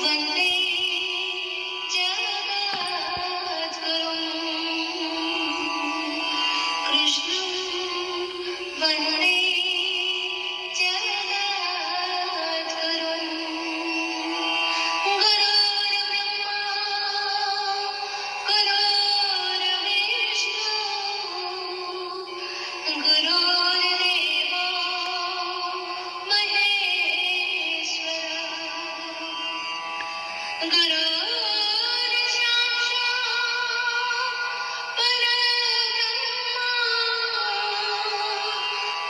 वन्दे जगद्गुरुं कृष्णं वन्दे जगद्गुरुं गुरुर्ब्रह्मा गुरुर्विष्णु गुरुर्देवो महेश्वरः गुरुर्साक्षात् परब्रह्म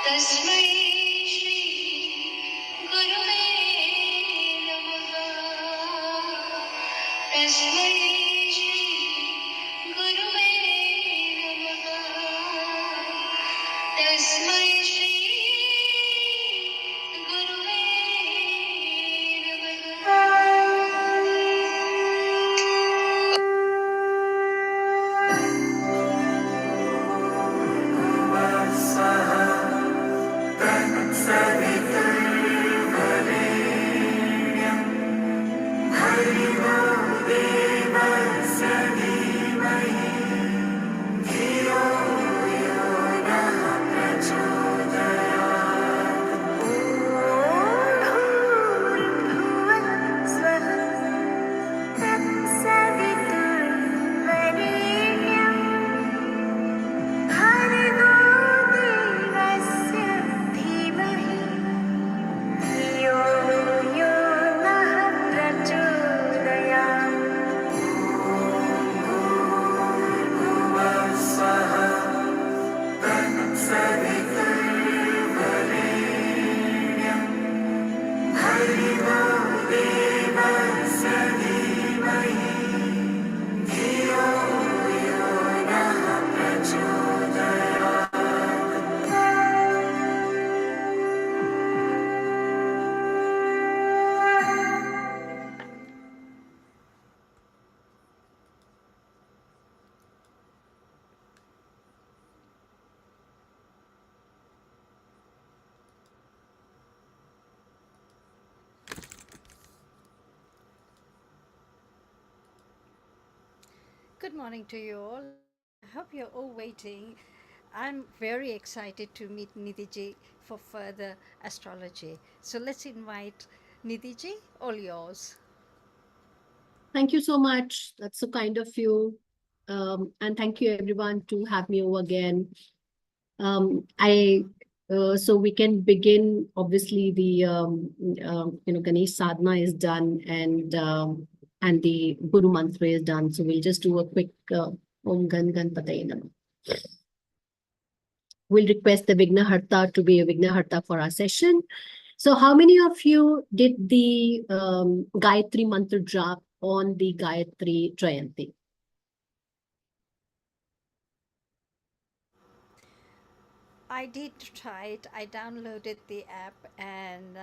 तस्मै श्री गुरुवे नमः तस्मै श्री गुरुवे नमः तस्मै श्री गुरुवे Good morning to you all. I hope you're all waiting. I'm very excited to meet Nidhi for further astrology. So let's invite Nidhi, all yours. Thank you so much. That's so kind of you. And thank you everyone to have me over again. So we can begin. Obviously, the Ganesh sadhana is done, and the Guru mantra is done. So we'll just do a quick Om Gan Ganpataye Namah. We'll request the Vignaharta to be a Vignaharta for our session. So how many of you did the Gayatri mantra jap on the Gayatri Jayanti? I did try it. I downloaded the app and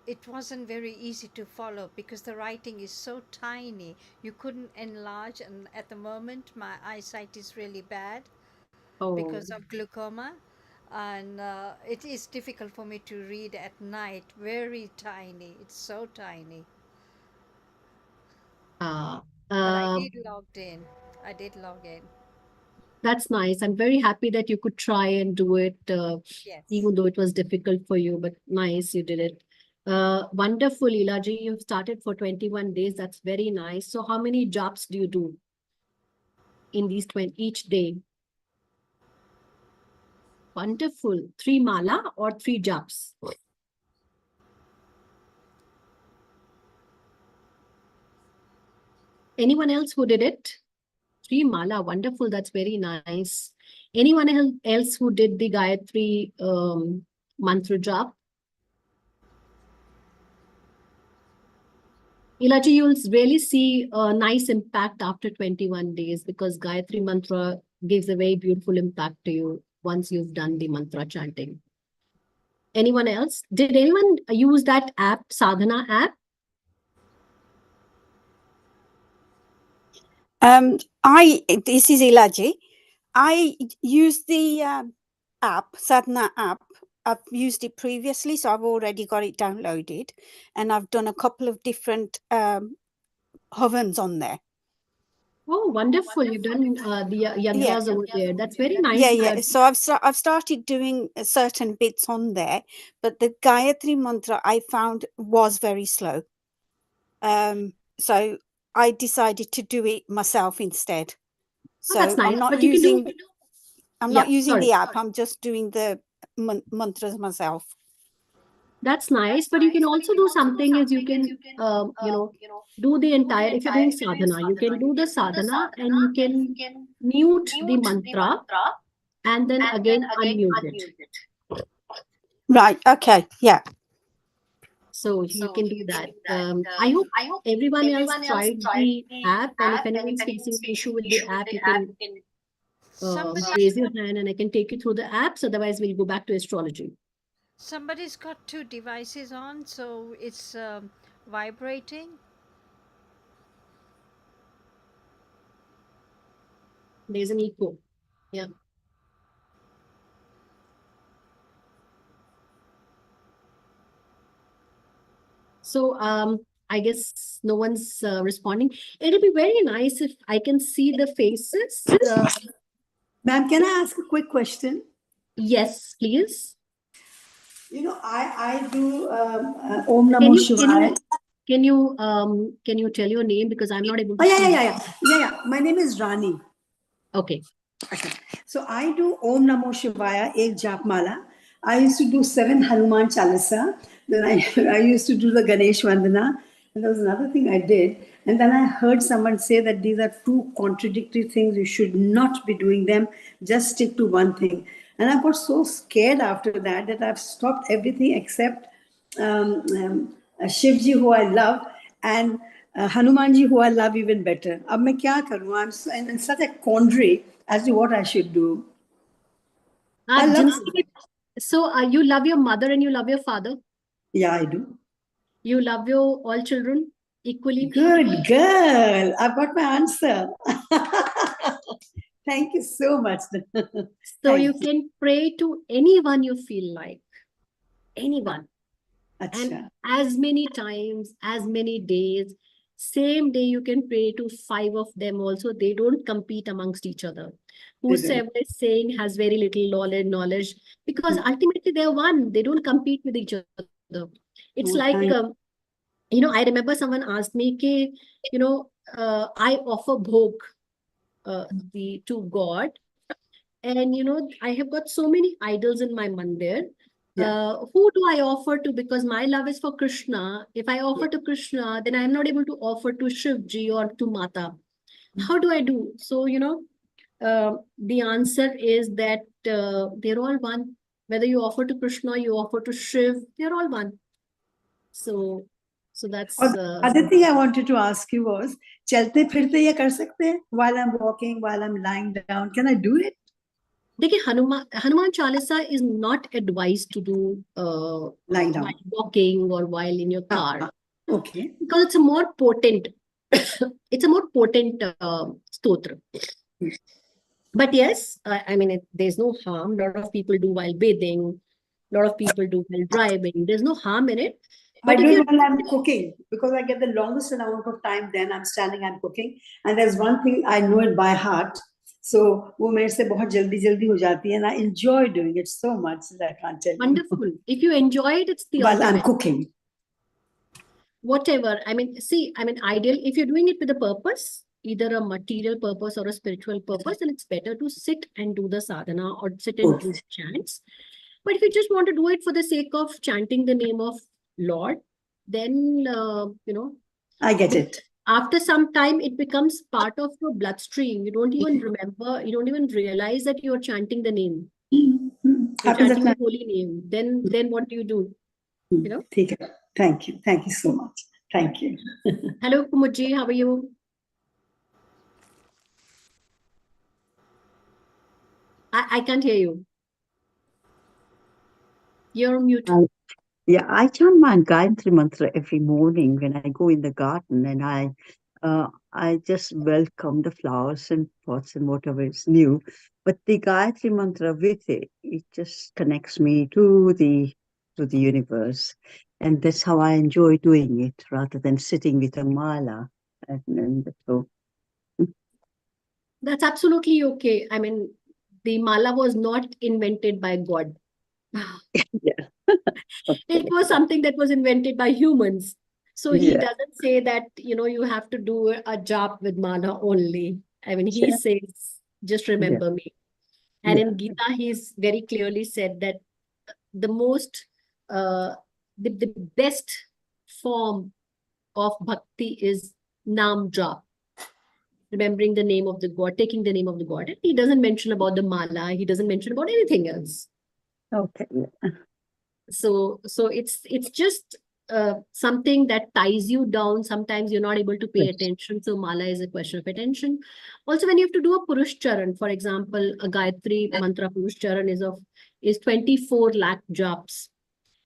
it wasn't very easy to follow because the writing is so tiny. You couldn't enlarge, and at the moment, my eyesight is really bad because of glaucoma, and it is difficult for me to read at night. Very tiny. It's so tiny. But I did logged in. I did log in. That's nice. I'm very happy that you could try and do it, Yes. even though it was difficult for you, but nice, you did it. Wonderful, Ilaji. You've started for 21 days. That's very nice. So how many jobs do you do in these 20 each day? Wonderful. 3 mala or 3 jobs? Anyone else who did it? 3 mala. Wonderful. That's very nice. Anyone else who did the Gayatri mantra job? Ilaji, you'll really see a nice impact after 21 days because Gayatri mantra gives a very beautiful impact to you once you've done the mantra chanting. Anyone else? Did anyone use that app, Sadhana app? This is Ilaji. I used the app, Sadhana app. I've used it previously, so I've already got it downloaded, and I've done a couple of different havans on there. Oh, wonderful. You've done the yagnas over there. That's very nice. Yeah. So I've started doing certain bits on there, but the Gayatri mantra I found was very slow. So I decided to do it myself instead. So that's nice. I'm not But you can using do, not using sorry. the app. I'm just doing the mantras myself. That's nice, but you can also do something is you can, do the entire, if you're doing sadhana, you can do the sadhana and you can mute the mantra and then again unmute it. Right. Okay. Yeah. So you can do that. I hope everyone else tried the app, and if anyone's facing an issue with the app, you can raise your hand and I can take you through the apps. Otherwise, we'll go back to astrology. Somebody's got two devices on, so it's vibrating. There's an echo. Yeah. So I guess no one's responding. It'll be very nice if I can see the faces. Ma'am, can I ask a quick question? Yes, please. You know, I do Om Namo Shivaya. Can you tell your name, because I'm not able to Oh, see. yeah. My name is Rani. Okay. So I do Om Namo Shivaya, Ek Japmala. I used to do 7 Hanuman Chalisa. Then I used to do the Ganesh Vandana. And there was another thing I did. And then I heard someone say that these are two contradictory things. You should not be doing them. Just stick to one thing. And I got so scared after that I've stopped everything except Shivji, who I love, and Hanumanji, who I love even better. Ab main kya karu? I'm in such a quandary as to what I should do. I love So you love your mother and you love your father? Yeah, I do. You love your all children equally? Good girl. I've got my answer. Thank you so much. So you can pray to anyone you feel like. Anyone. Achha. And as many times, as many days, same day you can pray to 5 of them also. They don't compete amongst each other. Whosoever is saying has very little knowledge, because ultimately they're one. They don't compete with each other. It's like, I remember someone asked me, I offer bhog to God. And, I have got so many idols in my mandir. Who do I offer to? Because my love is for Krishna. If I offer to Krishna, then I'm not able to offer to Shivji or to Mata. How do I do? So, the answer is that they're all one. Whether you offer to Krishna, you offer to Shiv, they're all one. So that's... other thing I wanted to ask you was, chalte phirte ye kar sakte hain? While I'm walking, while I'm lying down, can I do it? Hanuman Chalisa is not advised to do lying down, while walking or while in your car. Okay. Because it's a more potent, stotra. But yes, there's no harm. A lot of people do while bathing. A lot of people do while driving. There's no harm in it. But I do it while I'm cooking, because I get the longest amount of time. Then I'm standing, I'm cooking, and there's one thing I know it by heart. So वो मेरे से बहुत जल्दी हो जाती है, and I enjoy doing it so much that I can't tell you. Wonderful. If you enjoy it, it's the while ultimate. I'm cooking. Whatever. Ideal, if you're doing it with a purpose, either a material purpose or a spiritual purpose, then it's better to sit and do the sadhana or sit and do chants. But if you just want to do it for the sake of chanting the name of Lord, then, I get it. After some time, it becomes part of your bloodstream. You don't even remember, you don't even realize that you're chanting the name. You're chanting the holy name. Then what do you do? Thank you. Thank you so much. Thank you. Hello, Kumuji. How are you? I can't hear you. You're mute. Yeah, I chant my Gayatri mantra every morning when I go in the garden, and I just welcome the flowers and pots and whatever is new. But the Gayatri mantra with it just connects me to the universe, and that's how I enjoy doing it, rather than sitting with a mala and so That's absolutely okay. I mean, the mala was not invented by God. yeah. It Okay. was something that was invented by humans. So he Yeah. doesn't say that, you have to do a job with mala only. I mean, he Yeah. says, just Yeah. remember me. And Yeah. in Gita, he's very clearly said that the most, uh, the best form of bhakti is nam jap, remembering the name of the God, taking the name of the God. And he doesn't mention about the mala. He doesn't mention about anything else. Okay. Yeah. So it's just something that ties you down. Sometimes you're not able to pay Yes. attention, so mala is a question of attention. Also, when you have to do a purush charan, for example, a gayatri mantra purush charan is 24 lakh japs.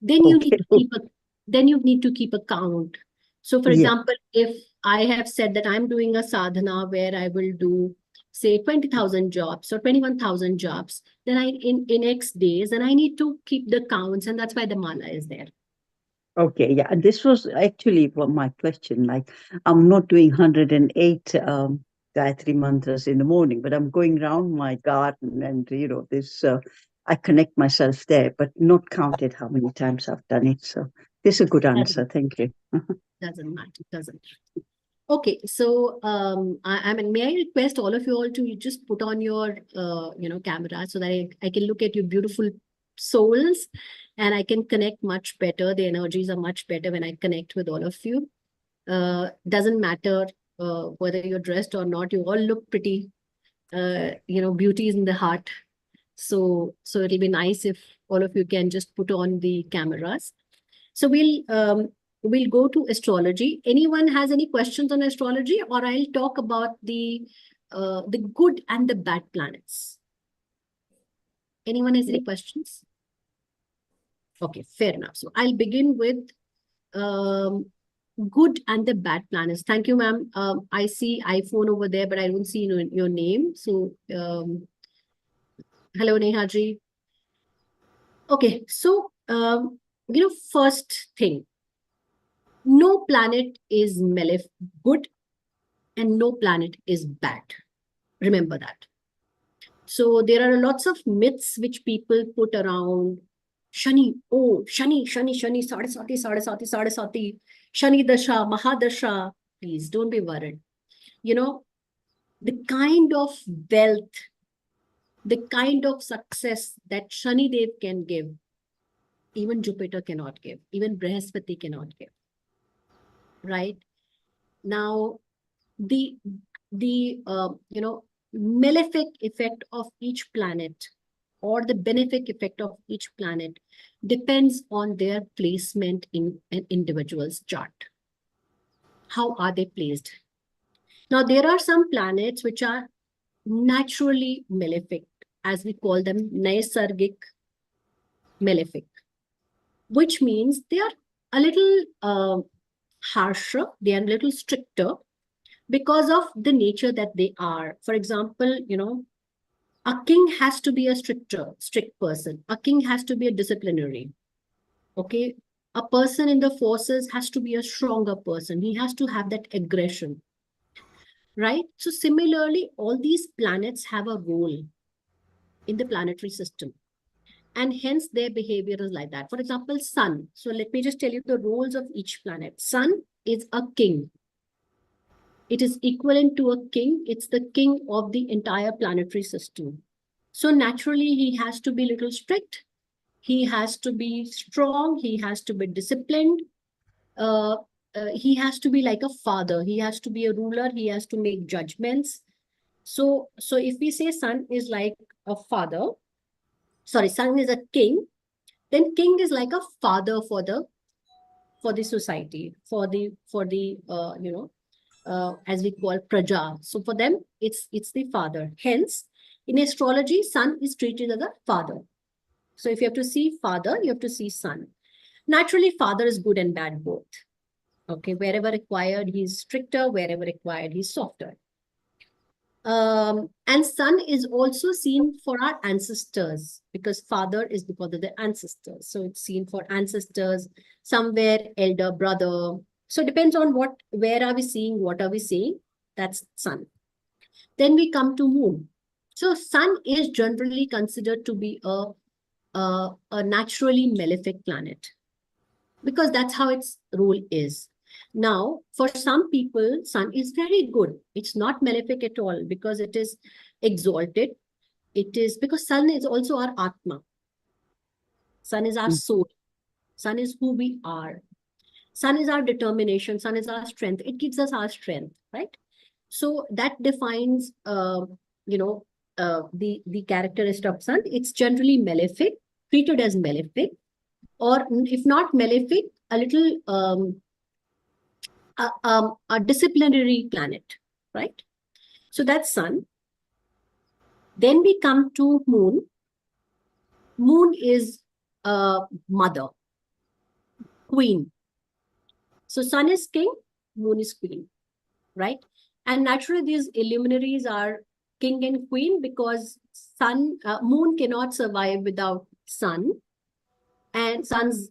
Then you need Okay. to keep a then you need to keep a count. So for Yeah. example, if I have said that I'm doing a sadhana where I will do, say, 20,000 jobs or 21,000 jobs, then in X days, and I need to keep the counts, and that's why the mala is there. Okay. Yeah. And this was actually what my question. Like, I'm not doing 108 Gayatri mantras in the morning, but I'm going around my garden and, this, I connect myself there, but not counted how many times I've done it. So this is a good answer. Thank you. Doesn't matter. Doesn't. Okay, so I mean, may I request all of you all to just put on your camera so that I can look at your beautiful souls, and I can connect much better. The energies are much better when I connect with all of you. Doesn't matter whether you're dressed or not. You all look pretty. Beauty is in the heart. So it'll be nice if all of you can just put on the cameras. So we'll go to astrology. Anyone has any questions on astrology, or I'll talk about the good and the bad planets. Anyone has any questions? Okay, fair enough. So I'll begin with good and the bad planets. Thank you, ma'am. I see iPhone over there, but I don't see your name. So hello, Nehaji. Okay, so first thing, no planet is good and no planet is bad. Remember that. So there are lots of myths which people put around. Shani, Shani, Sadasati, Sadasati, Sadasati, Shani Dasha, Mahadasha. Please don't be worried. The kind of wealth, the kind of success that Shani Dev can give, even Jupiter cannot give, even Brihaspati cannot give. Right? Now, the malefic effect of each planet or the benefic effect of each planet depends on their placement in an individual's chart. How are they placed? Now, there are some planets which are naturally malefic, as we call them naisargic malefic, which means they are a little harsher, they are a little stricter, because of the nature that they are. For example, a king has to be a strict person. A king has to be a disciplinary. Okay. A person in the forces has to be a stronger person. He has to have that aggression. Right? So similarly, all these planets have a role in the planetary system. And hence their behavior is like that. For example, sun. So let me just tell you the roles of each planet. Sun is a king. It is equivalent to a king. It's the king of the entire planetary system. So naturally, he has to be a little strict. He has to be strong. He has to be disciplined. He has to be like a father. He has to be a ruler. He has to make judgments. So if we say sun is like a father, sun is a king, then king is like a father for the society, for the as we call praja. So for them, it's the father. Hence, in astrology, sun is treated as a father. So if you have to see father, you have to see sun. Naturally, father is good and bad both. Okay, wherever required, he's stricter. Wherever required, he's softer. And sun is also seen for our ancestors, because father is because of the ancestors. So it's seen for ancestors, somewhere elder brother, So it depends on where are we seeing, what are we seeing. That's sun. Then we come to moon. So sun is generally considered to be a naturally malefic planet, because that's how its role is. Now, for some people, sun is very good. It's not malefic at all because it is exalted. It is because sun is also our Atma. Sun is our soul. Sun is who we are. Sun is our determination. Sun is our strength. It gives us our strength, right? So that defines, the characteristic of sun. It's generally malefic, treated as malefic, or if not malefic, a little a disciplinary planet, right? So that's sun. Then we come to moon. Moon is mother, queen. So sun is king, moon is queen, right? And naturally, these luminaries are king and queen because moon cannot survive without sun and sun's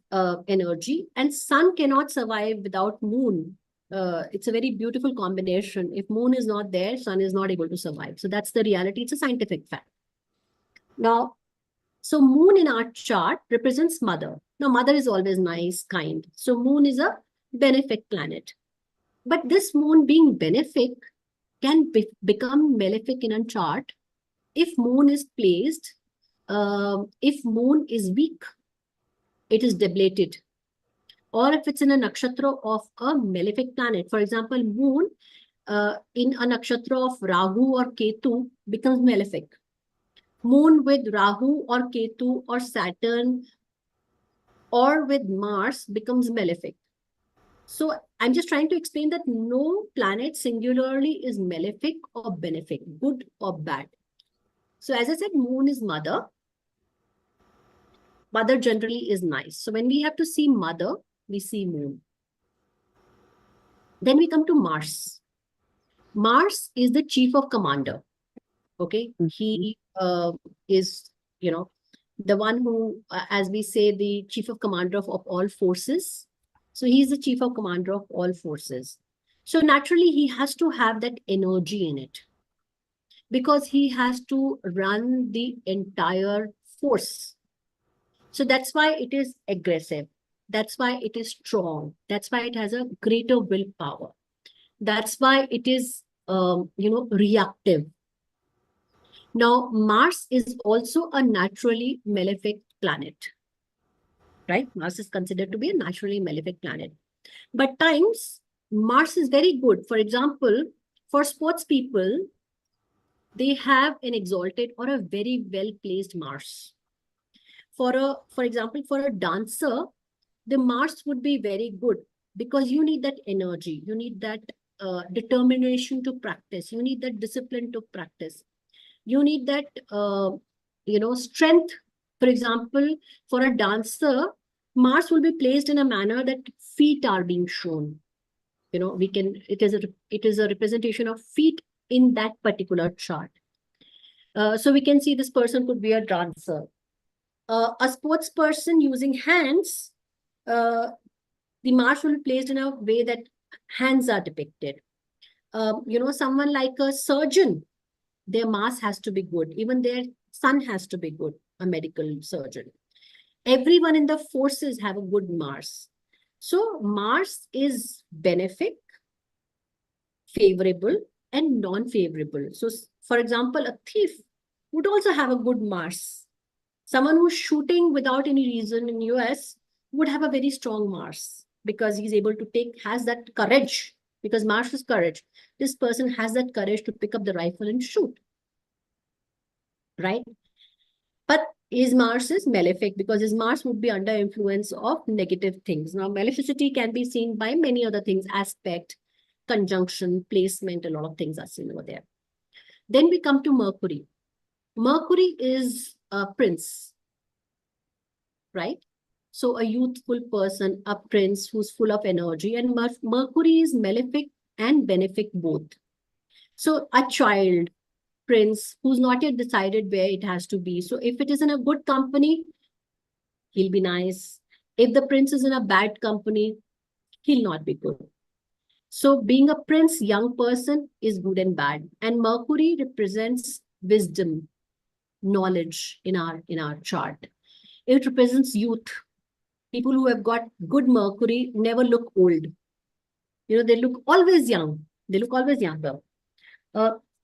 energy, and sun cannot survive without moon. It's a very beautiful combination. If moon is not there, sun is not able to survive. So that's the reality. It's a scientific fact. Now, so moon in our chart represents mother. Now, mother is always nice, kind. So moon is a benefic planet. But this moon being benefic can become malefic in a chart if moon is placed, if moon is weak, it is deblated. Or if it's in a nakshatra of a malefic planet. For example, moon in a nakshatra of Rahu or Ketu becomes malefic. Moon with Rahu or Ketu or Saturn or with Mars becomes malefic. So I'm just trying to explain that no planet singularly is malefic or benefic, good or bad. So as I said, moon is mother. Mother generally is nice. So when we have to see mother, we see moon. Then we come to Mars. Mars is the chief of commander. Okay. He is, the one who, as we say, the chief of commander of all forces. So he's the chief of commander of all forces. So naturally, he has to have that energy in it because he has to run the entire force. So that's why it is aggressive. That's why it is strong. That's why it has a greater willpower. That's why it is, reactive. Now, Mars is also a naturally malefic planet, right? Mars is considered to be a naturally malefic planet. But times, Mars is very good. For example, for sports people, they have an exalted or a very well-placed Mars. For example, for a dancer, the Mars would be very good because you need that energy. You need that determination to practice. You need that discipline to practice. You need that, strength. For example, for a dancer, Mars will be placed in a manner that feet are being shown. It is a representation of feet in that particular chart. So we can see this person could be a dancer. A sports person using hands, the Mars will be placed in a way that hands are depicted. Someone like a surgeon, their Mars has to be good. Even their sun has to be good, a medical surgeon. Everyone in the forces have a good Mars. So Mars is benefic, favorable, and non-favorable. So, for example, a thief would also have a good Mars. Someone who's shooting without any reason in US would have a very strong Mars because he's able to has that courage, because Mars is courage. This person has that courage to pick up the rifle and shoot, right? But his Mars is malefic because his Mars would be under influence of negative things. Now, maleficity can be seen by many other things, aspect, conjunction, placement, a lot of things are seen over there. Then we come to Mercury. Mercury is a prince, right? So a youthful person, a prince who's full of energy, and Mercury is malefic and benefic both. So a child, prince, who's not yet decided where it has to be. So if it is in a good company, he'll be nice. If the prince is in a bad company, he'll not be good. So being a prince, young person is good and bad. And Mercury represents wisdom, knowledge in our chart. It represents youth. People who have got good Mercury never look old. They look always young. They look always younger.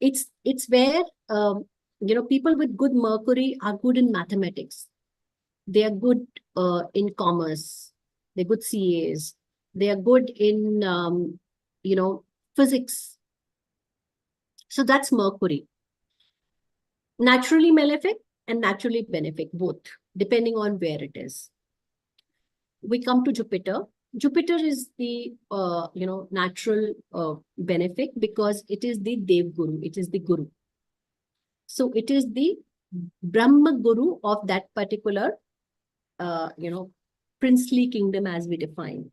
It's where people with good Mercury are good in mathematics. They are good in commerce. They're good CAs. They are good in physics. So that's Mercury. Naturally malefic and naturally benefic, both, depending on where it is. We come to Jupiter. Jupiter is the natural benefic because it is the Dev Guru. It is the Guru. So it is the Brahma Guru of that particular princely kingdom as we define.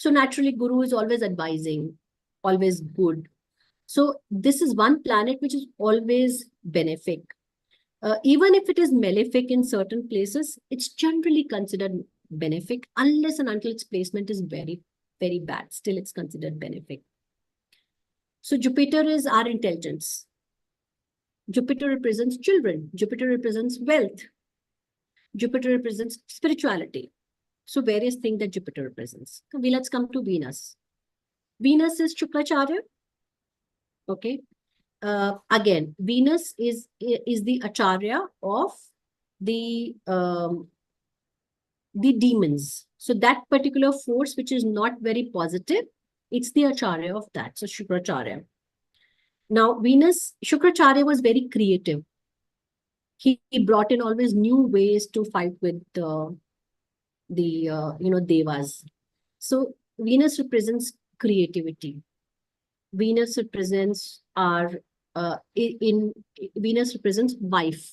So naturally, Guru is always advising, always good. So this is one planet which is always benefic. Even if it is malefic in certain places, it's generally considered benefic unless and until its placement is very, very bad. Still, it's considered benefic. So Jupiter is our intelligence. Jupiter represents children. Jupiter represents wealth. Jupiter represents spirituality. So various things that Jupiter represents. So let's come to Venus. Venus is Shukracharya. Okay. Again, Venus is the Acharya of the demons. So that particular force which is not very positive, it's the Acharya of that. So Shukracharya. Now Venus, Shukracharya was very creative. He brought in always new ways to fight with the devas. So Venus represents creativity. Venus represents our Venus represents wife.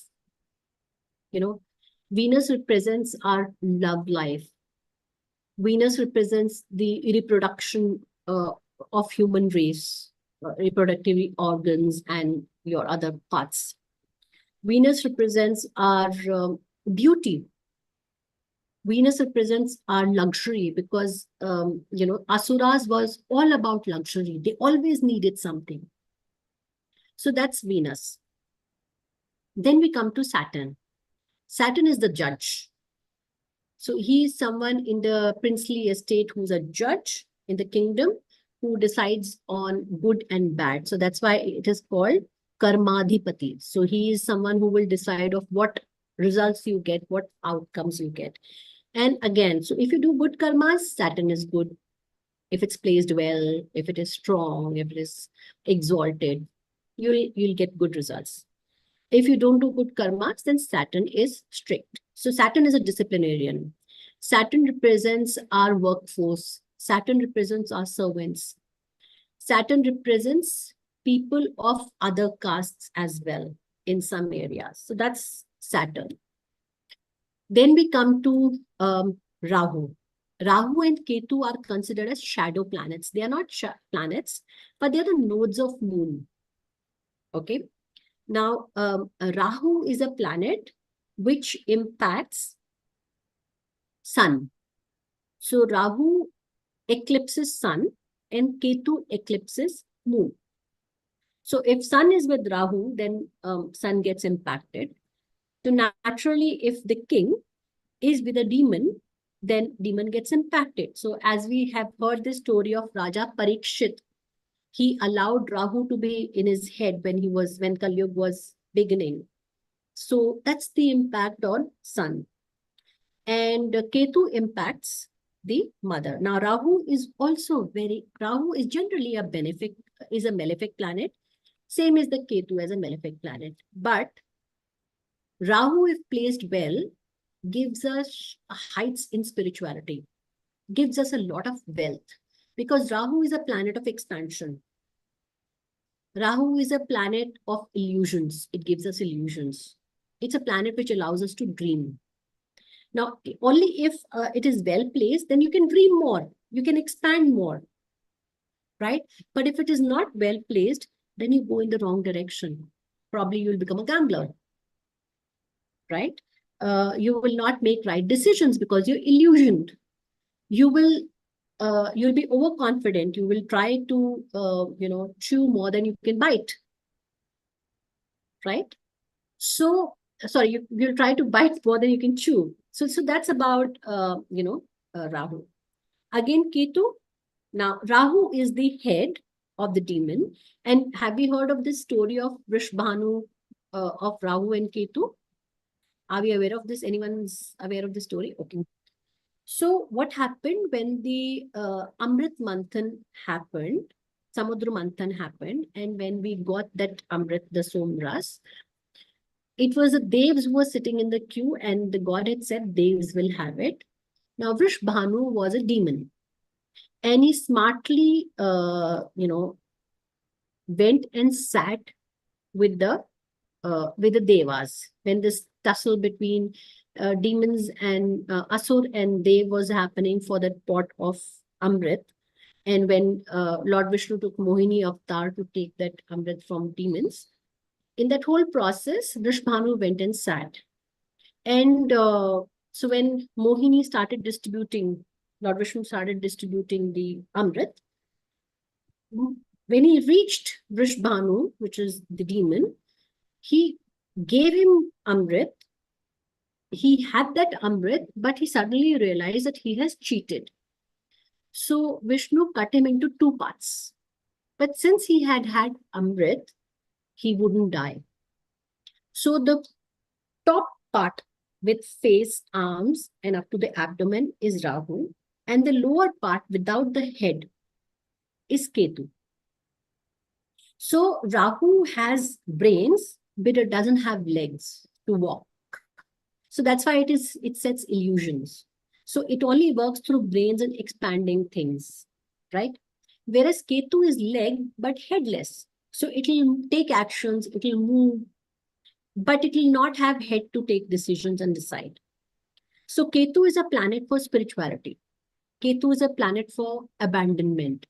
Venus represents our love life. Venus represents the reproduction of human race, reproductive organs and your other parts. Venus represents our beauty. Venus represents our luxury because, Asuras was all about luxury. They always needed something. So that's Venus. Then we come to Saturn. Saturn is the judge. So he is someone in the princely estate who's a judge in the kingdom who decides on good and bad. So that's why it is called Karmadhipati. So he is someone who will decide of what results you get, what outcomes you get. And again, so if you do good karmas, Saturn is good. If it's placed well, if it is strong, if it is exalted, you'll get good results. If you don't do good karmas, then Saturn is strict. So Saturn is a disciplinarian. Saturn represents our workforce. Saturn represents our servants. Saturn represents people of other castes as well in some areas. So that's Saturn. Then we come to Rahu. Rahu and Ketu are considered as shadow planets. They are not planets, but they are the nodes of moon. Okay. Now, Rahu is a planet which impacts sun. So Rahu eclipses sun and Ketu eclipses moon. So if sun is with Rahu, then sun gets impacted. So naturally, if the king is with a demon, then demon gets impacted. So as we have heard the story of Raja Parikshit, he allowed Rahu to be in his head when Kali Yuga was beginning. So that's the impact on sun. And Ketu impacts the mother. Now Rahu is generally a malefic planet. Same as the Ketu as a malefic planet. But Rahu, if placed well, gives us heights in spirituality, gives us a lot of wealth, because Rahu is a planet of expansion. Rahu is a planet of illusions. It gives us illusions. It's a planet which allows us to dream. Now, only if it is well placed, then you can dream more. You can expand more, right? But if it is not well placed, then you go in the wrong direction. Probably you will become a gambler, right? You will not make right decisions because you're illusioned. You will you'll be overconfident. You will try to, chew more than you can bite, right? So, sorry, you'll try to bite more than you can chew. So that's about, Rahu. Again, Ketu. Now, Rahu is the head of the demon. And have you heard of this story of Vrishbhanu, of Rahu and Ketu? Are we aware of this? Anyone's aware of the story? Okay. So what happened when the Amrit Manthan happened, Samudra Manthan happened, and when we got that Amrit, the Somras, it was the Devs who were sitting in the queue, and the god had said Devs will have it. Now Vrishbhanu was a demon, and he smartly, went and sat with the Devas when this tussle between demons and Asur and Dev was happening for that pot of Amrit. And when Lord Vishnu took Mohini avatar to take that Amrit from demons, in that whole process, Vrishbhanu went and sat. And so when Mohini started distributing, Lord Vishnu started distributing the Amrit, when he reached Vrishbhanu, which is the demon, he gave him Amrit. He had that Amrit, but he suddenly realized that he has cheated. So Vishnu cut him into two parts. But since he had had Amrit, he wouldn't die. So the top part with face, arms, and up to the abdomen is Rahu. And the lower part without the head is Ketu. So Rahu has brains, but it doesn't have legs to walk. So that's why it sets illusions. So it only works through brains and expanding things, right? Whereas Ketu is leg, but headless. So it will take actions, it will move, but it will not have head to take decisions and decide. So Ketu is a planet for spirituality. Ketu is a planet for abandonment.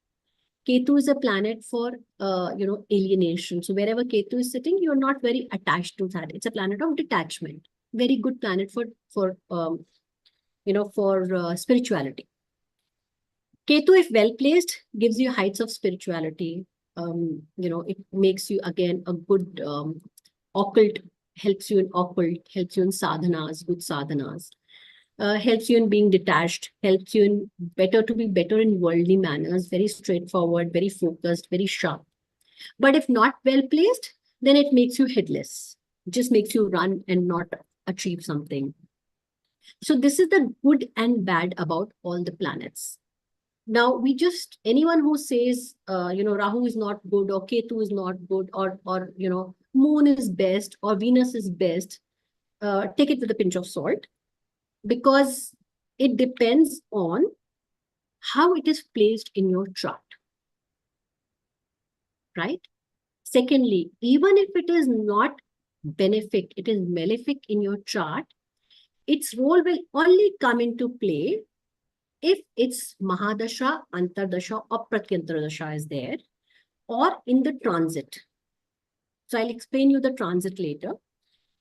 Ketu is a planet for, alienation. So wherever Ketu is sitting, you're not very attached to that. It's a planet of detachment. Very good planet for spirituality. Ketu, if well placed, gives you heights of spirituality. It makes you again a good occult, helps you in occult, helps you in sadhanas, good sadhanas. Helps you in being detached, helps you in to be better in worldly manners, very straightforward, very focused, very sharp. But if not well placed, then it makes you headless. It just makes you run and not achieve something. So this is the good and bad about all the planets. Now anyone who says, Rahu is not good or Ketu is not good or Moon is best or Venus is best, take it with a pinch of salt. Because it depends on how it is placed in your chart, right? Secondly, even if it is not benefic, it is malefic in your chart, its role will only come into play if its Mahadasha, Antardasha or Pratyantardasha is there or in the transit. So I'll explain you the transit later.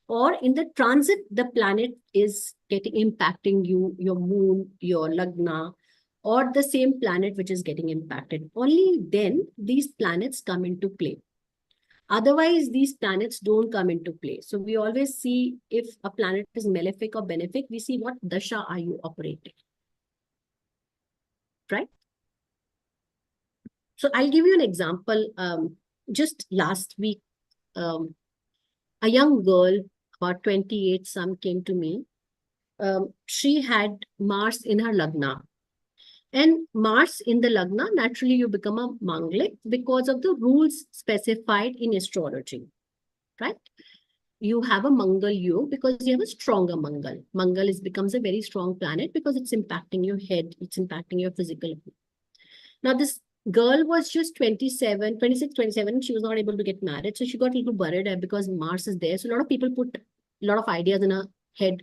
Or in the transit, the planet is impacting you, your moon, your lagna, or the same planet which is getting impacted. Only then these planets come into play. Otherwise, these planets don't come into play. So we always see if a planet is malefic or benefic, we see what dasha are you operating, right? So I'll give you an example. Just last week, a young girl, about 28, some came to me. She had Mars in her Lagna. And Mars in the Lagna, naturally you become a Manglik because of the rules specified in astrology, right? You have a Mangal Yog because you have a stronger Mangal. Mangal becomes a very strong planet because it's impacting your head, it's impacting your physical. Now this girl was just 26, 27. She was not able to get married. So she got a little worried because Mars is there. So a lot of people put a lot of ideas in her head.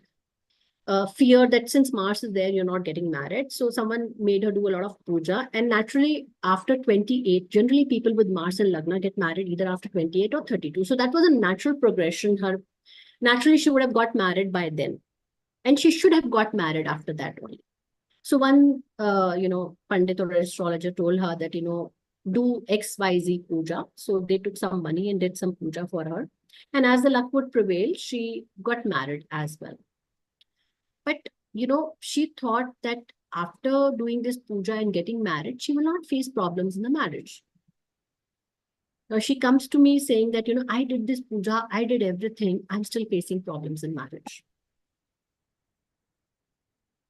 Fear that since Mars is there, you're not getting married. So someone made her do a lot of puja. And naturally, after 28, generally people with Mars and Lagna get married either after 28 or 32. So that was a natural progression. Naturally, she would have got married by then. And she should have got married after that only. So one, Pandit or astrologer told her that, do XYZ puja. So they took some money and did some puja for her. And as the luck would prevail, she got married as well. But, she thought that after doing this puja and getting married, she will not face problems in the marriage. Now she comes to me saying that, I did this puja, I did everything, I'm still facing problems in marriage.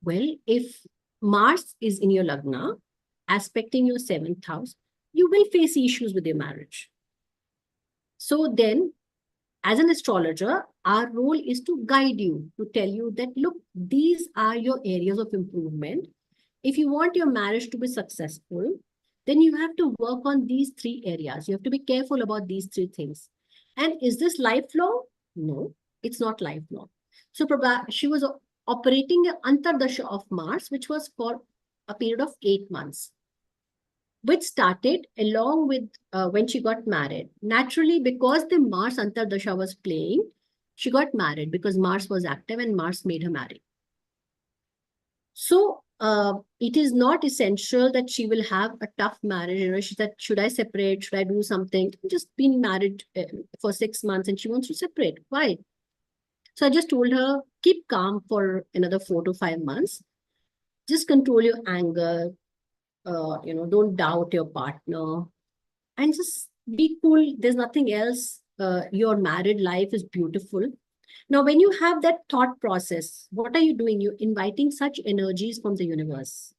Well, if Mars is in your Lagna, aspecting your 7th house, you will face issues with your marriage. So then, as an astrologer, our role is to guide you, to tell you that, look, these are your areas of improvement. If you want your marriage to be successful, then you have to work on these 3 areas. You have to be careful about these 3 things. And is this lifelong? No, it's not lifelong. So she was operating an Antardasha of Mars, which was for a period of 8 months, which started along with when she got married. Naturally, because the Mars Antardasha was playing, she got married because Mars was active and Mars made her marry. So it is not essential that she will have a tough marriage. She said, should I separate? Should I do something? Just been married for 6 months and she wants to separate. Why? So I just told her, keep calm for another 4 to 5 months. Just control your anger. Don't doubt your partner. And just be cool. There's nothing else. Your married life is beautiful. Now, when you have that thought process, what are you doing? You're inviting such energies from the universe.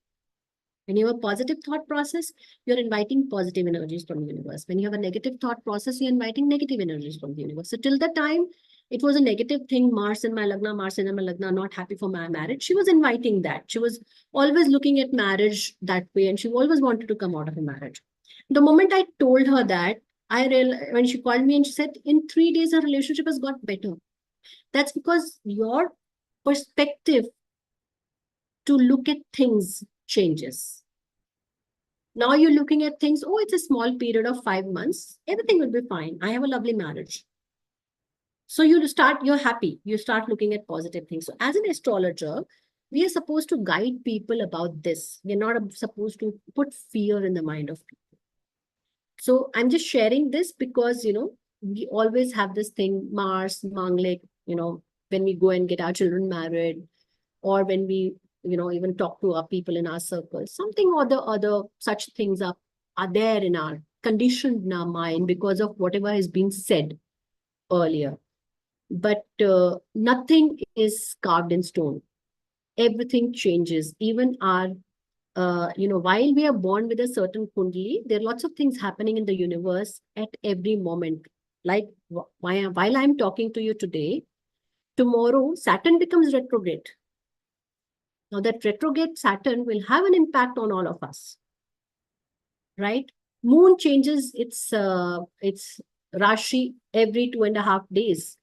When you have a positive thought process, you're inviting positive energies from the universe. When you have a negative thought process, you're inviting negative energies from the universe. So till the time it was a negative thing, Mars in my Lagna, not happy for my marriage, she was inviting that. She was always looking at marriage that way, and she always wanted to come out of a marriage. The moment I told her that, when she called me and she said, in 3 days, her relationship has got better. That's because your perspective to look at things changes. Now you're looking at things, oh, it's a small period of 5 months. Everything will be fine. I have a lovely marriage. So you're happy. You start looking at positive things. So as an astrologer, we are supposed to guide people about this. We're not supposed to put fear in the mind of people. So I'm just sharing this because, we always have this thing, Mars, Manglik, when we go and get our children married, or when we, even talk to our people in our circles, something or the other, such things are there in our conditioned in our mind because of whatever has been said earlier. But nothing is carved in stone. Everything changes. Even our, while we are born with a certain kundali, there are lots of things happening in the universe at every moment. Like while I'm talking to you today, tomorrow Saturn becomes retrograde. Now that retrograde Saturn will have an impact on all of us, right? Moon changes its Rashi every 2.5 days,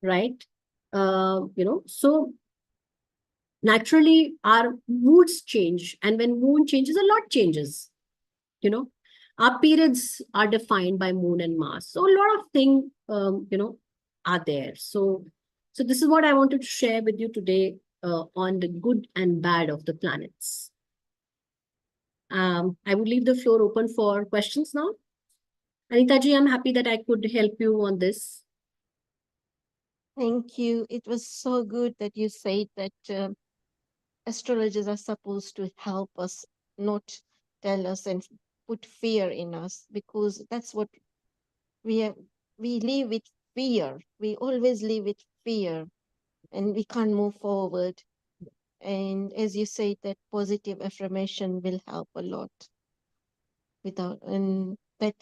right? So naturally our moods change, and when moon changes, a lot changes. Our periods are defined by Moon and Mars, so a lot of things are there. So this is what I wanted to share with you today on the good and bad of the planets. I would leave the floor open for questions now. Anita ji, I'm happy that I could help you on this. Thank you. It was so good that you said that astrologers are supposed to help us, not tell us and put fear in us, because that's what we live with fear. We always live with fear and we can't move forward. And as you said, that positive affirmation will help a lot and that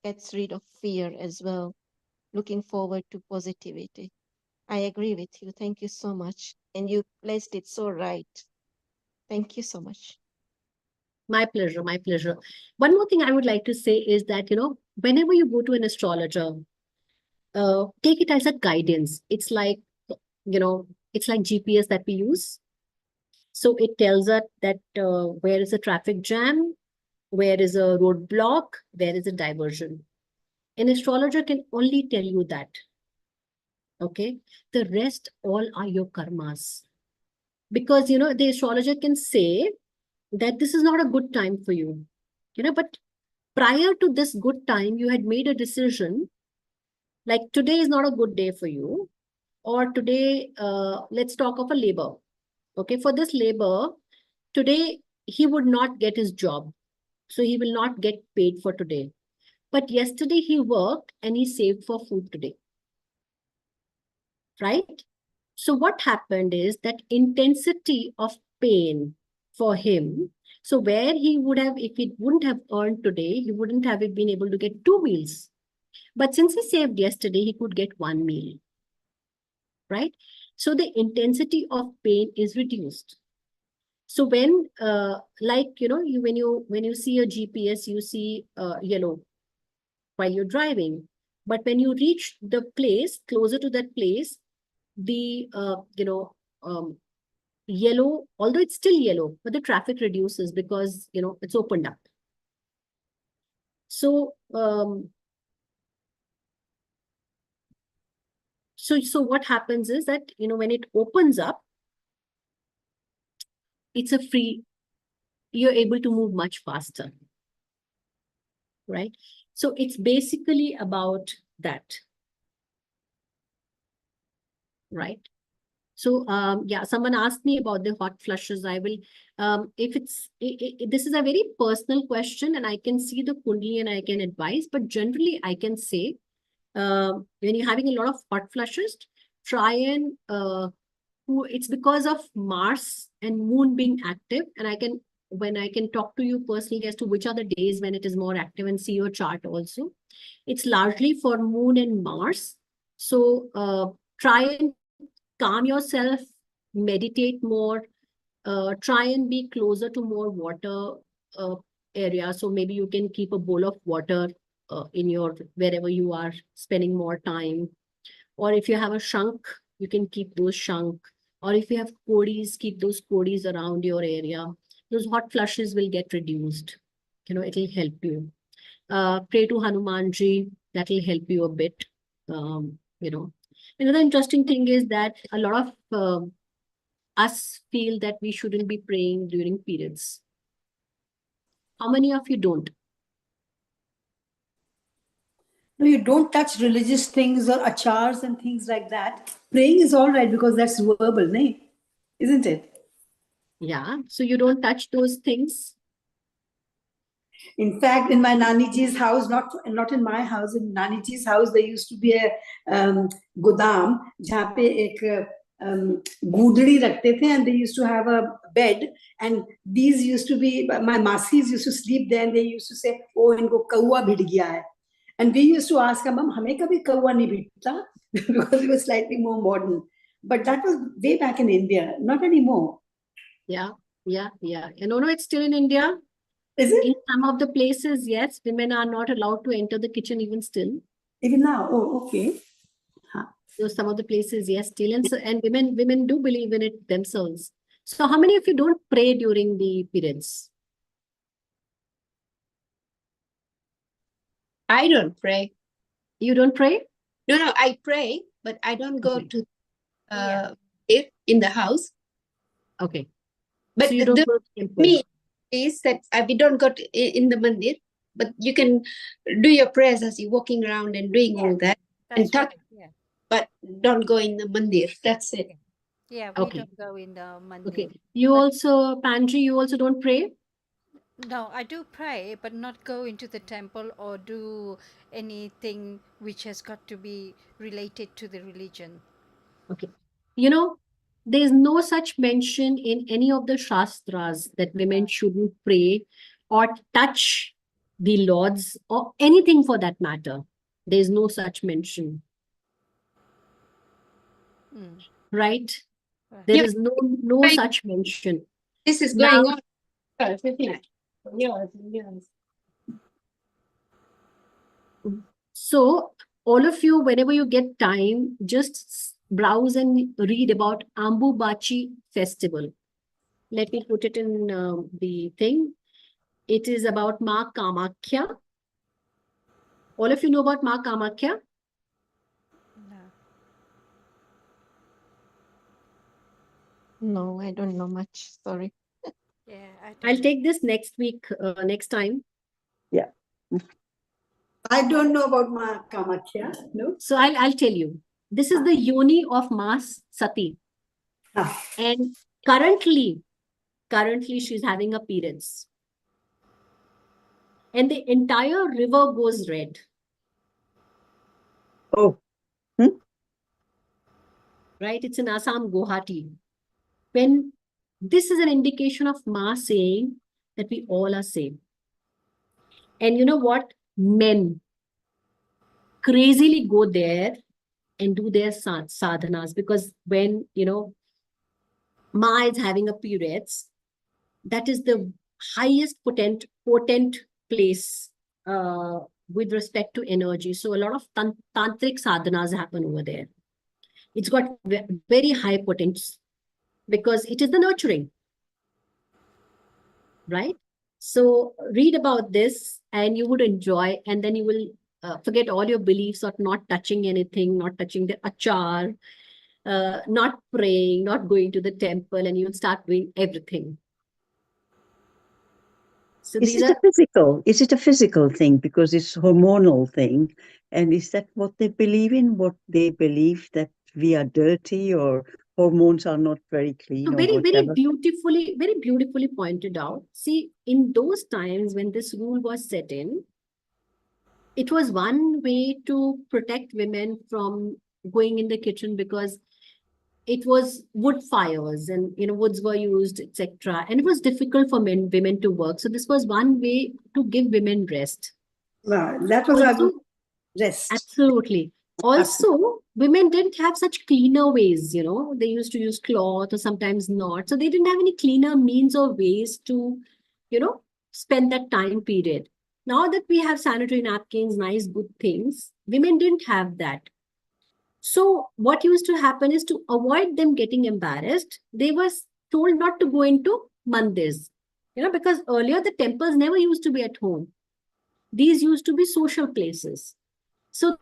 gets rid of fear as well. Looking forward to positivity. I agree with you. Thank you so much. And you placed it so right. Thank you so much. My pleasure, my pleasure. One more thing I would like to say is that, whenever you go to an astrologer, take it as a guidance. It's like, it's like GPS that we use. So it tells us that where is a traffic jam, where is a roadblock, where is a diversion. An astrologer can only tell you that. Okay. The rest all are your karmas. because, you know, the astrologer can say that this is not a good time for you, you know, but prior to this good time, you had made a decision like today is not a good day for you, or today, let's talk of a labor. Okay, for this labor, today he would not get his job. So he will not get paid for today. But yesterday he worked and he saved for food today. Right? So what happened is that intensity of pain for him. So where he would have, if he wouldn't have earned today, he wouldn't have been able to get 2 meals. But since he saved yesterday, he could get 1 meal. Right? So the intensity of pain is reduced. So when, like, you know, when you see a GPS, you see yellow while you're driving. But when you reach the place, closer to that place, the, yellow, although it's still yellow, but the traffic reduces because, you know, it's opened up. So, so what happens is that, you know, when it opens up, it's a free, you're able to move much faster. Right? So it's basically about that. Right? So, yeah, someone asked me about the hot flushes. I will, if it's, this is a very personal question and I can see the kundali and I can advise, but generally I can say, when you're having a lot of hot flushes, try and, it's because of Mars and Moon being active. And when I can talk to you personally as to which are the days when it is more active and see your chart also, it's largely for Moon and Mars. So, try and calm yourself, meditate more, try and be closer to more water area. So maybe you can keep a bowl of water in your, wherever you are spending more time. Or if you have a shank, you can keep those shank. Or if you have kodis, keep those kodis around your area. Those hot flushes will get reduced. You know, it'll help you. Pray to Hanumanji, that will help you a bit. You know, another interesting thing is that a lot of us feel that we shouldn't be praying during periods. How many of you don't? No, you don't touch religious things or achars and things like that. Praying is all right because that's verbal, nay? Isn't it? Yeah, so you don't touch those things. In fact, in my Nani ji's house, not in my house, in Nani ji's house, there used to be a godam, जहाँ पे एक गूदड़ी रखते थे, and they used to have a bed, and these used to be, my masis used to sleep there, and they used to say, oh, इनको कौवा भिड़ गया है. And we used to ask her, Mom, हमें कभी कौवा नहीं भिड़ता, because it was slightly more modern. But that was way back in India, not anymore. Yeah. And no, it's still in India. Is it? In some of the places, yes, women are not allowed to enter the kitchen even still. Even now? Oh, okay. So some of the places, yes, still. And women do believe in it themselves. So how many of you don't pray during the periods? I don't pray. You don't pray? No, I pray, but I don't go Okay. to Yeah. it in the house. Okay. But So you don't the go to temple. me is that we don't go to, in the mandir, but you can do your prayers as you're walking around and doing all that and That's touch, right. Yeah. but don't go in the mandir. That's it. Yeah, we Okay. don't go in the mandir. Okay. You But- also, Pantry, you also don't pray? No, I do pray, but not go into the temple or do anything which has got to be related to the religion. Okay. You know, there's no such mention in any of the Shastras that women shouldn't pray or touch the lords or anything for that matter. There's no such mention, Mm. right? Right. There Yeah. is no Right. such mention. This is Now- going on. Yes, isn't it? Yes. So all of you, whenever you get time, just browse and read about Ambubachi festival. Let me put it in the thing. It is about Ma Kamakhya. All of you know about Ma Kamakhya? No. No, I don't know much. Sorry. Yeah, I'll take this next week, next time. Yeah. I don't know about Ma Kamakhya. No. So I'll tell you. This is the yoni of Ma's Sati. Ah. And currently she's having a periods. And the entire river goes red. Oh, Right? It's in Assam, Guwahati. When this is an indication of Ma saying that we all are same. And you know what? Men crazily go there and do their sadhanas, because when, Ma is having a periods, that is the highest potent place with respect to energy. So a lot of tantric sadhanas happen over there. It's got very high potence because it is the nurturing, right? So read about this and you would enjoy, and then you will forget all your beliefs of not touching anything, not touching the achar, not praying, not going to the temple, and you'll start doing everything. So is these it are a physical? Is it a physical thing because it's hormonal thing? And is that what they believe in? What they believe that we are dirty or hormones are not very clean so or very whatever? very beautifully pointed out. See, in those times when this rule was set in, it was one way to protect women from going in the kitchen, because it was wood fires and woods were used, etc. And it was difficult for women to work. So this was one way to give women rest. Wow, that was our Also, rest. absolutely. Also, women didn't have such cleaner ways, they used to use cloth or sometimes not. So they didn't have any cleaner means or ways to, spend that time period. Now that we have sanitary napkins, nice, good things, women didn't have that. So what used to happen is, to avoid them getting embarrassed, they were told not to go into mandirs, because earlier the temples never used to be at home. These used to be social places. So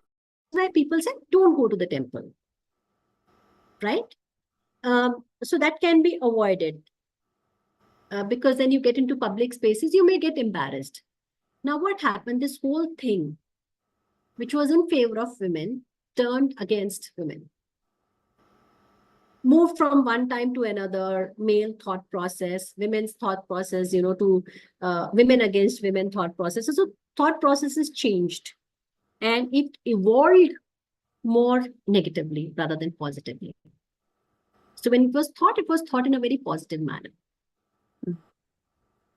why people said, don't go to the temple, right? So that can be avoided, because then you get into public spaces, you may get embarrassed. Now what happened? This whole thing, which was in favor of women, turned against women. Moved from one time to another, male thought process, women's thought process, to women against women thought processes. So thought processes changed and it evolved more negatively rather than positively. So when it was thought in a very positive manner.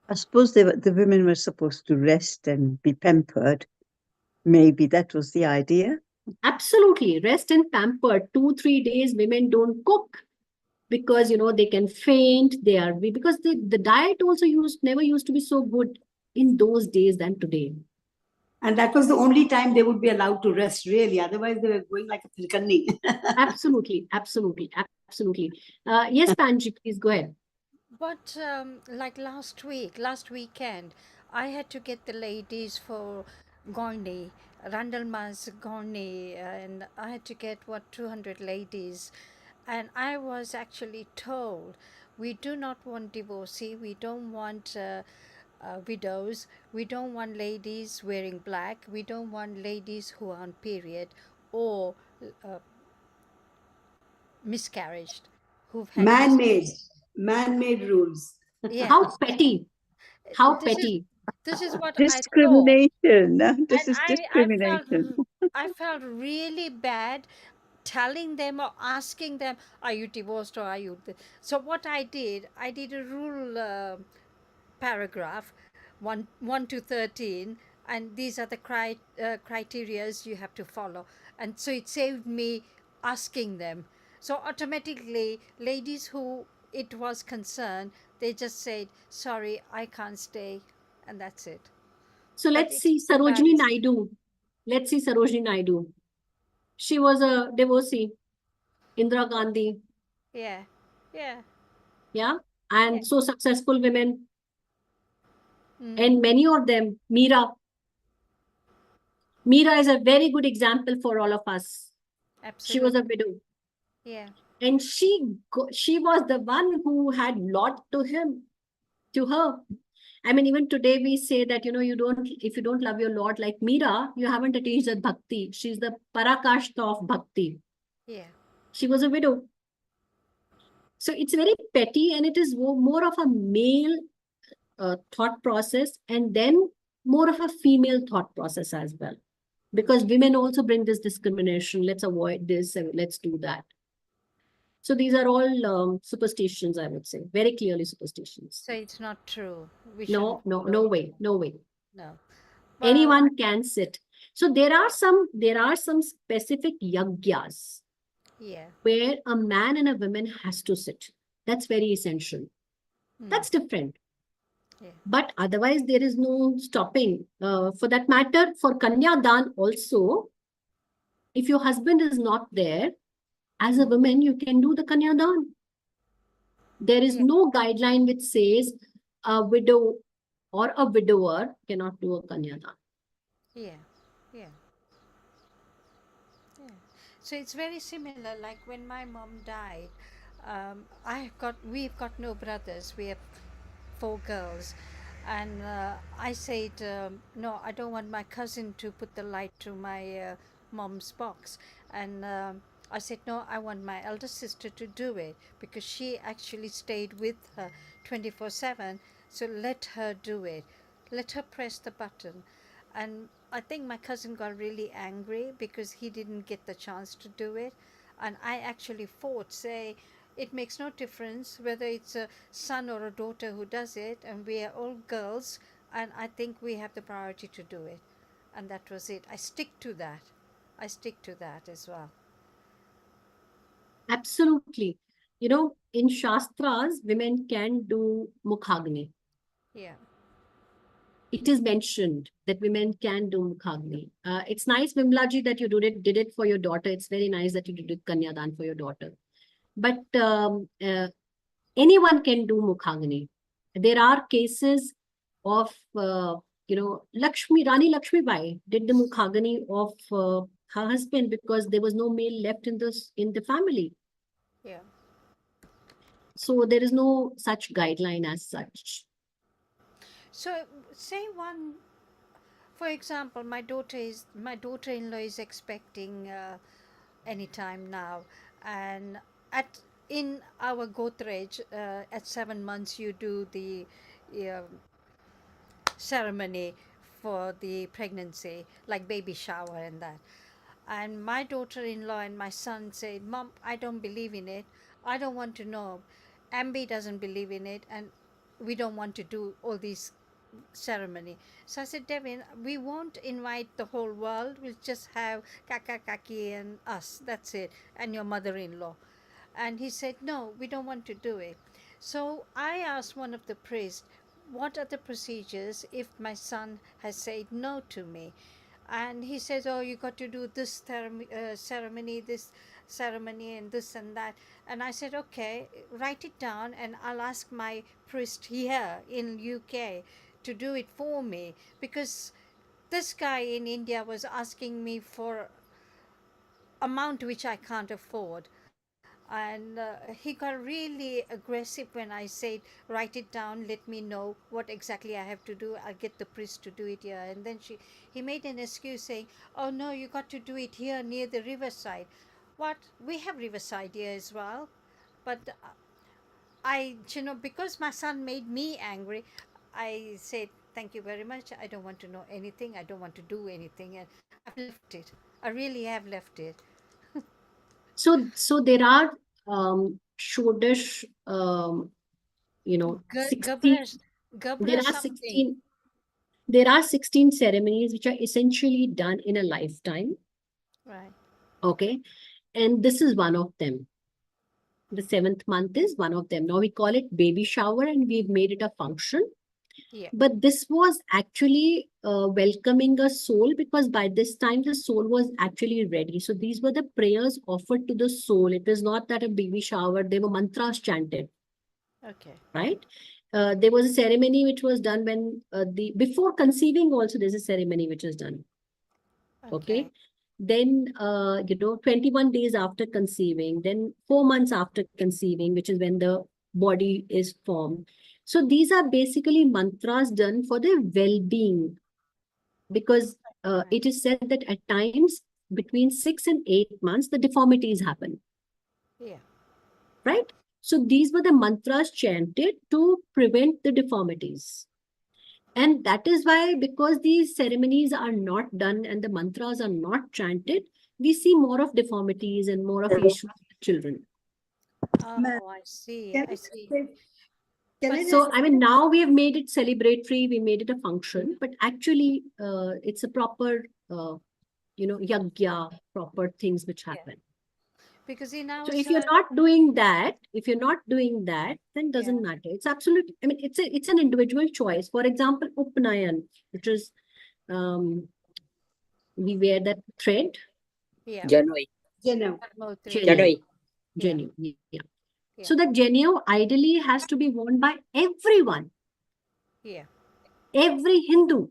I suppose the women were supposed to rest and be pampered. Maybe that was the idea. Absolutely. Rest and pampered. 2-3 days, women don't cook because, they can faint. Because the diet also never used to be so good in those days than today. And that was the only time they would be allowed to rest, really. Otherwise, they were going like a tilkanni. Absolutely. Yes, Panji, please go ahead. But like last weekend, I had to get the ladies for Gorney, Randalmas Gorney, and I had to get 200 ladies. And I was actually told, we do not want divorcee, we don't want widows, we don't want ladies wearing black, we don't want ladies who are on period or uh, miscarriage, who've had Man-made rules. Yeah. How petty. How This is petty. this is what I thought, Discrimination. This and is discrimination. I felt really bad telling them or asking them, are you divorced or are you so what I did a rule paragraph 1 to 13, and these are the criterias you have to follow, and so it saved me asking them. So automatically ladies who it was concerned, they just said, sorry, I can't stay, and that's it. So But let's it's see Sarojini embarrassing. Naidu. She was a divorcee. Indira Gandhi. Yeah, yeah, Yeah. yeah. And so successful women. Mm, And many of them, Meera is a very good example for all of us. She was a absolutely. widow. Yeah. And she was the one who had lot to her. I mean, even today we say that, if you don't love your Lord like Meera, you haven't attained that bhakti. She's the parakashta of bhakti. Yeah. She was a widow. So it's very petty, and it is more of a male thought process, and then more of a female thought process as well. Because women also bring this discrimination. Let's avoid this and let's do that. So these are all superstitions, I would say, very clearly superstitions. So it's not true. We No, shouldn't no, follow no it. way, no way. No. Well, Anyone can sit. So there are some specific yagyas yeah. where a man and a woman has to sit. That's very essential. Mm. That's different. Yeah. But otherwise, there is no stopping. For that matter, for Kanya Dan also, if your husband is not there, as a woman, you can do the Kanya Dan. There is Yeah. no guideline which says a widow or a widower cannot do a Kanya Dan. Yeah. Yeah. Yeah. So it's very similar. Like when my mom died, we've got no brothers. We have 4 girls, and I said, no, I don't want my cousin to put the light to my mom's box, and I said, no, I want my elder sister to do it because she actually stayed with her 24/7. So let her do it. Let her press the button. And I think my cousin got really angry because he didn't get the chance to do it. And I actually fought, say, it makes no difference whether it's a son or a daughter who does it, and we are all girls, and I think we have the priority to do it. And that was it. I stick to that. I stick to that as well. Absolutely. In Shastras, women can do Mukhagni. Yeah. It is mentioned that women can do Mukhagni. It's nice, Vimlaji, that you did it for your daughter. It's very nice that you did it Kanyadan for your daughter. But anyone can do Mukhagni. There are cases of, Rani Lakshmi Bai did the Mukhagni of her husband because there was no male left in the family. Yeah. So there is no such guideline as such. So say one, for example, my daughter-in-law is expecting anytime now, and at in our Godrej, at 7 months you do the uh, ceremony for the pregnancy, like baby shower and that. And my daughter-in-law and my son said, Mom, I don't believe in it. I don't want to know. Ambi doesn't believe in it, and we don't want to do all these ceremony. So I said, Devin, we won't invite the whole world. We'll just have Kaka, Kaki, and us. That's it, and your mother-in-law. And he said, no, we don't want to do it. So I asked one of the priests, what are the procedures if my son has said no to me? And he says, oh, you got to do this ceremony, this ceremony, and this and that. And I said, okay, write it down, and I'll ask my priest here in UK to do it for me, because this guy in India was asking me for amount which I can't afford. And he got really aggressive when I said, write it down, let me know what exactly I have to do. I'll get the priest to do it here. And then he made an excuse saying, oh no, you got to do it here near the riverside. What? We have riverside here as well. But because my son made me angry, I said, thank you very much. I don't want to know anything. I don't want to do anything. And I've left it. I really have left it. So there are Shodash, 16, there Gabra are something. 16, there are 16 ceremonies which are essentially done in a lifetime. Right. Okay. And this is one of them. The 7th month is one of them. Now we call it baby shower, and we've made it a function. Yeah. But this was actually welcoming a soul, because by this time the soul was actually ready. So these were the prayers offered to the soul. It was not that a baby shower, there were mantras chanted. Okay. Right? There was a ceremony which was done when before conceiving also there's a ceremony which is done. Okay. then 21 days after conceiving, then 4 months after conceiving, which is when the body is formed. So these are basically mantras done for their well-being, because it is said that at times between 6 and 8 months, the deformities happen, Yeah. right? So these were the mantras chanted to prevent the deformities. And that is why, because these ceremonies are not done and the mantras are not chanted, we see more of deformities and more of issues with children. Ma'am, Oh, I see. can I I see. say, can I But So, just I mean, now we have made it celebratory, we made it a function, but actually it's a proper, yagya, proper things which yeah, happen. because in So our if you're not doing that, then doesn't matter. It's absolute. I mean, it's an individual choice. For example, Upnayan, which is we wear that thread, yeah, Janoi. Janu? Padmotri, genuine, yeah, genuine, yeah. yeah, So that genuine ideally has to be worn by everyone, yeah, every Hindu.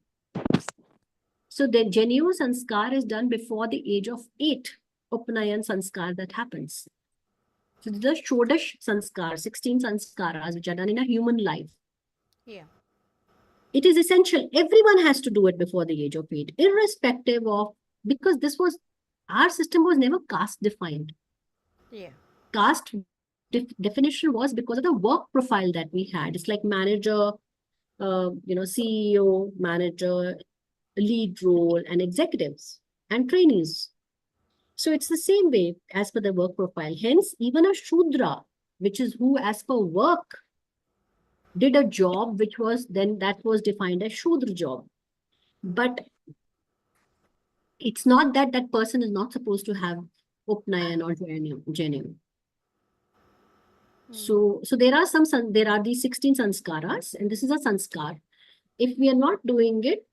So the genuine sanskar is done before the age of 8. Upnayan sanskar that happens. So the Shodash sanskar, 16 sanskaras, which are done in a human life. yeah, It is essential. Everyone has to do it before the age of 8, irrespective of, because our system was never caste defined. yeah, Caste definition was because of the work profile that we had. It's like manager, CEO, manager, lead role, and executives and trainees. So it's the same way as per the work profile. Hence, even a Shudra, which is who as per work did a job which was then that was defined as Shudra job. But it's not that that person is not supposed to have Upnayan or Jenu. So there are these 16 sanskaras, and this is a sanskar. If we are not doing it,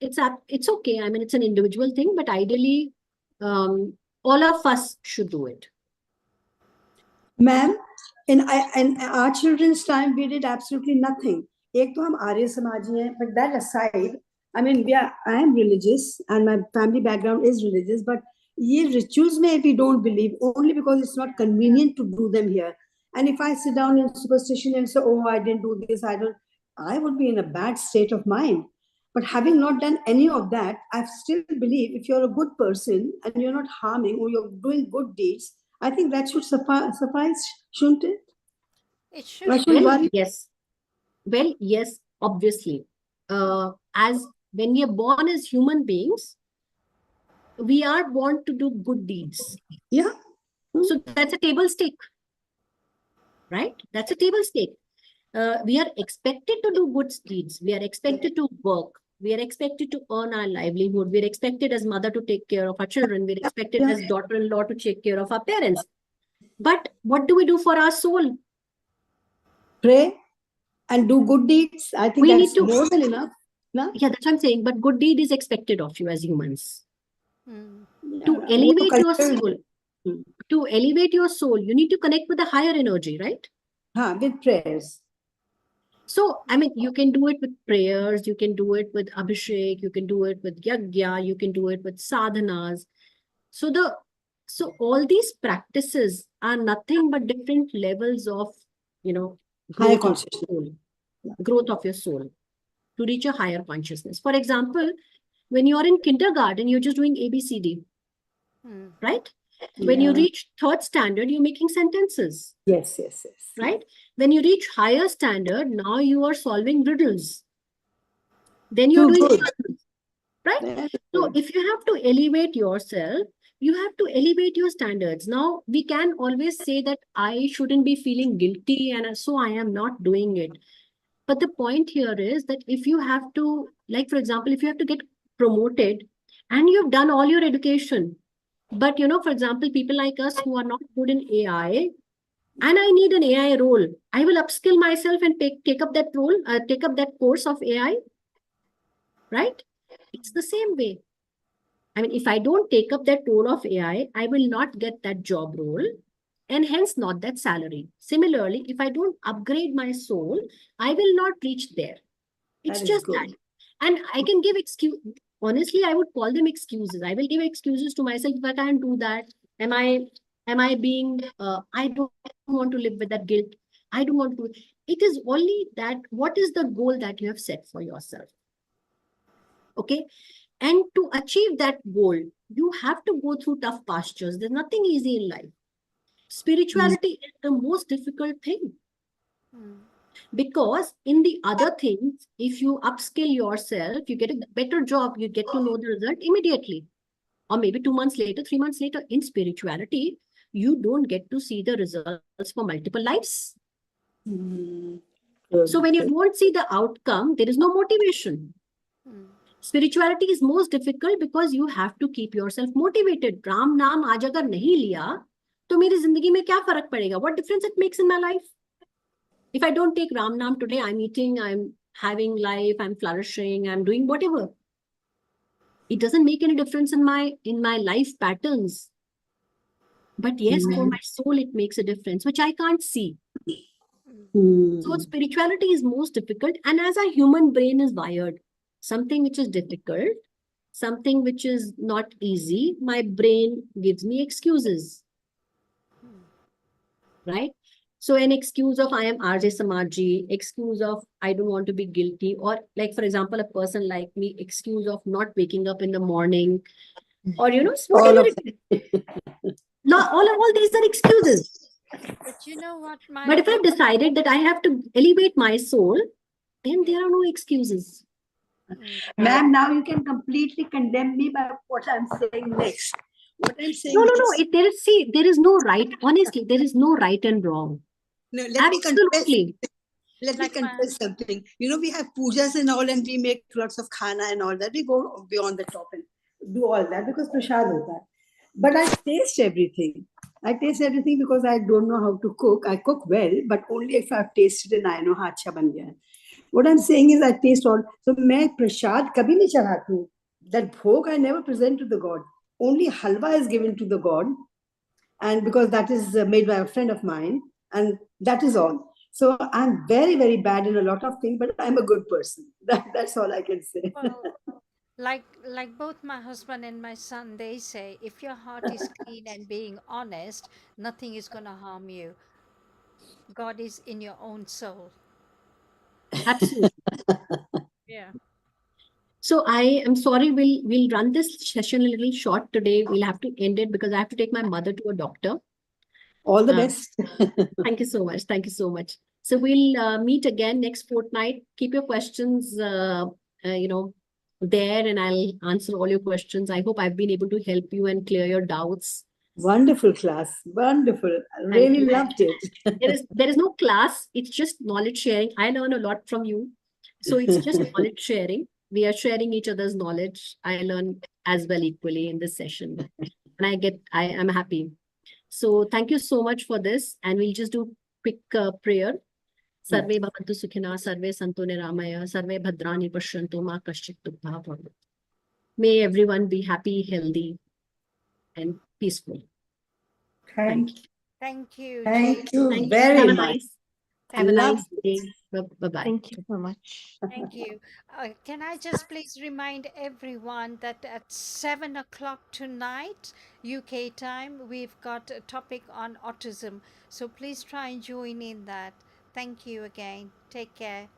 it's okay. I mean, it's an individual thing, but ideally, all of us should do it. Ma'am, in our children's time, we did absolutely nothing. एक तो हम आर्य समाजी हैं, but that aside, I mean, I am religious and my family background is religious, but ये rituals में we don't believe only because it's not convenient to do them here. And if I sit down in superstition and say, oh, I didn't do this, I would be in a bad state of mind. But having not done any of that, I still believe if you're a good person and you're not harming or you're doing good deeds, I think that should suffice, shouldn't it? it should. Well, yes, obviously. As when we are born as human beings, we are born to do good deeds. Yeah. So that's a table stake, right? That's a table stake. We are expected to do good deeds. We are expected to work. We are expected to earn our livelihood. We are expected as mother to take care of our children. We are expected as daughter-in-law to take care of our parents. But what do we do for our soul? Pray and do good deeds. I think that's more than enough. No? Yeah, that's what I'm saying. But good deed is expected of you as humans. Yeah. To elevate your soul, you need to connect with the higher energy, right? With prayers. So, I mean, you can do it with prayers, you can do it with abhishek, you can do it with yagya, you can do it with sadhanas. So all these practices are nothing but different levels of, Higher growth of your consciousness. soul, growth of your soul to reach a higher consciousness. For example, when you're in kindergarten, you're just doing ABCD, right? When you reach 3rd standard, you're making sentences. Yes. Right? When you reach higher standard, now you are solving riddles. Then you're doing puzzles, right? So if you have to elevate yourself, you have to elevate your standards. Now, we can always say that I shouldn't be feeling guilty and so I am not doing it. But the point here is that if you have to, like, for example, if you have to get promoted and you've done all your education, but, for example, people like us who are not good in AI, and I need an AI role, I will upskill myself and take up that role, take up that course of AI, right? It's the same way. I mean, if I don't take up that role of AI, I will not get that job role and hence not that salary. Similarly, if I don't upgrade my soul, I will not reach there. It's just that. And I can give excuse. honestly, I would call them excuses. I will give excuses to myself if I can't do that. Am I being, I don't want to live with that guilt. I don't want to. It is only that what is the goal that you have set for yourself? Okay. And to achieve that goal, you have to go through tough pastures. There's nothing easy in life. Spirituality is the most difficult thing. Because in the other things, if you upskill yourself, you get a better job, you get to know the result immediately. Or maybe 2 months later, 3 months later. In spirituality, you don't get to see the results for multiple lives. So when you don't see the outcome, there is no motivation. Spirituality is most difficult because you have to keep yourself motivated. Ram नाम आज अगर नहीं लिया तो मेरी जिंदगी में क्या फर्क पड़ेगा? What difference it makes in my life? If I don't take Ram Nam today, I'm eating, I'm having life, I'm flourishing, I'm doing whatever. It doesn't make any difference in my life patterns. But yes, for my soul, it makes a difference, which I can't see. So spirituality is most difficult. And as a human brain is wired, something which is difficult, something which is not easy, my brain gives me excuses. Right? So an excuse of I am RJ Samaji, excuse of I don't want to be guilty, or like, for example, a person like me, excuse of not waking up in the morning, or All whatever of it is. Not all these are excuses. But you know what, But if I've decided that I have to elevate my soul, then there are no excuses. Ma'am, now you can completely condemn me by what I'm saying next. What I'm saying No. is, There is no right. Honestly, there is no right and wrong. no, let me confess. Absolutely. Let me Like my- confess something. We have pujas and all, and we make lots of khana and all that. We go beyond the top and do all that because prasad hota hai. But I taste everything. I taste everything because I don't know how to cook. I cook well, but only if I've tasted and I know हाँ अच्छा बन गया है. What I'm saying is I taste all. So मैं prasad कभी नहीं चढ़ाती हूँ. That bhog I never present to the god. Only halwa is given to the god, and because that is made by a friend of mine, and that is all. So I'm very, very bad in a lot of things, but I'm a good person. That's all I can say. Well, like both my husband and my son, they say if your heart is clean and being honest, nothing is going to harm you. God is in your own soul. Absolutely. Yeah. So I am sorry, we'll run this session a little short today. We'll have to end it because I have to take my mother to a doctor. All the best. Thank you so much. Thank you so much. So we'll meet again next fortnight. Keep your questions, there, and I'll answer all your questions. I hope I've been able to help you and clear your doubts. Wonderful class. Wonderful. I really you. loved it. There is no class. It's just knowledge sharing. I learn a lot from you. So it's just knowledge sharing. We are sharing each other's knowledge. I learn as well equally in this session. And I am happy. So thank you so much for this. And we'll just do quick prayer. Sarve bhavantu sukhina, sarve santu niramaya, sarve bhadrani pashyantu ma kaschit dukkha bhavantu. May everyone be happy, healthy, and peaceful. Thank you. Thank you. Thank you Thank you. very Have a much. have a Love nice day. Bye-bye. Thank you so much. Thank you. Can I just please remind everyone that at 7 o'clock tonight, UK time, we've got a topic on autism. So please try and join in that. Thank you again. Take care.